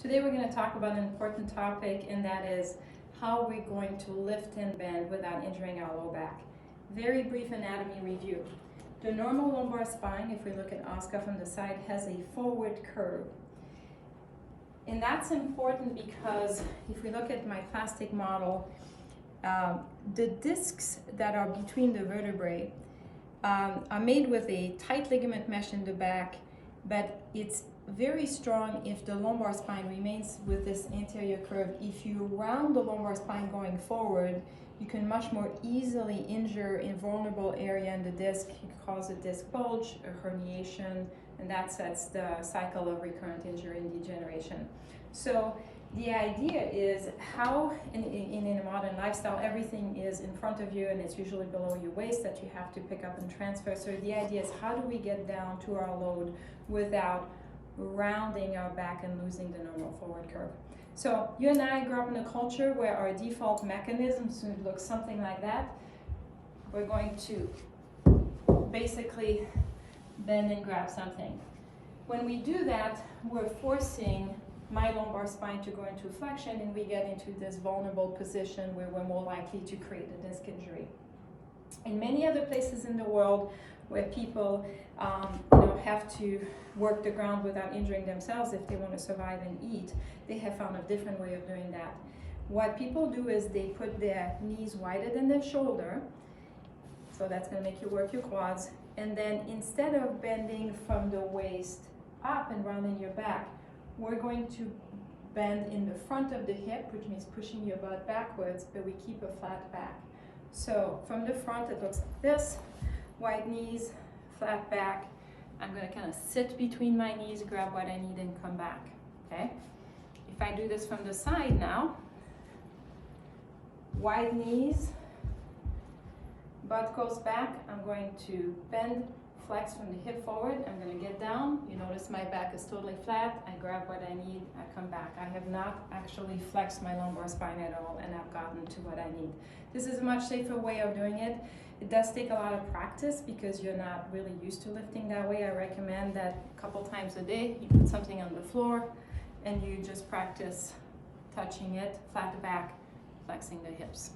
Today we're going to talk about an important topic, and that is how we're going to lift and bend without injuring our low back. Very brief anatomy review. The normal lumbar spine, if we look at Oscar from the side, has a forward curve. And that's important because if we look at my plastic model, the discs that are between the vertebrae are made with a tight ligament mesh in the back, but it's very strong if the lumbar spine remains with this anterior curve. If you round the lumbar spine going forward, you can much more easily injure a vulnerable area in the disc. You can cause a disc bulge, a herniation, and that sets the cycle of recurrent injury and degeneration. So the idea is how in a modern lifestyle, everything is in front of you and it's usually below your waist that you have to pick up and transfer. So the idea is, how do we get down to our load without rounding our back and losing the normal forward curve? So you and I grew up in a culture where our default mechanisms look something like that. We're going to basically bend and grab something. When we do that, we're forcing my lumbar spine to go into flexion, and we get into this vulnerable position where we're more likely to create a disc injury. In many other places in the world where people have to work the ground without injuring themselves if they want to survive and eat, they have found a different way of doing that. What people do is they put their knees wider than their shoulder, so that's going to make you work your quads, and then instead of bending from the waist up and rounding your back, we're going to bend in the front of the hip, which means pushing your butt backwards, but we keep a flat back. So from the front, it looks like this: wide knees, flat back. I'm going to kind of sit between my knees, grab what I need, and come back. Okay? If I do this from the side now, wide knees, butt goes back. I'm going to bend, flex from the hip forward. I'm going to get down. You notice my back is totally flat. I grab what I need. I come back. I have not actually flexed my lumbar spine at all, and I've gotten to what I need. This is a much safer way of doing it. It does take a lot of practice because you're not really used to lifting that way. I recommend that a couple times a day you put something on the floor and you just practice touching it, flat back, flexing the hips.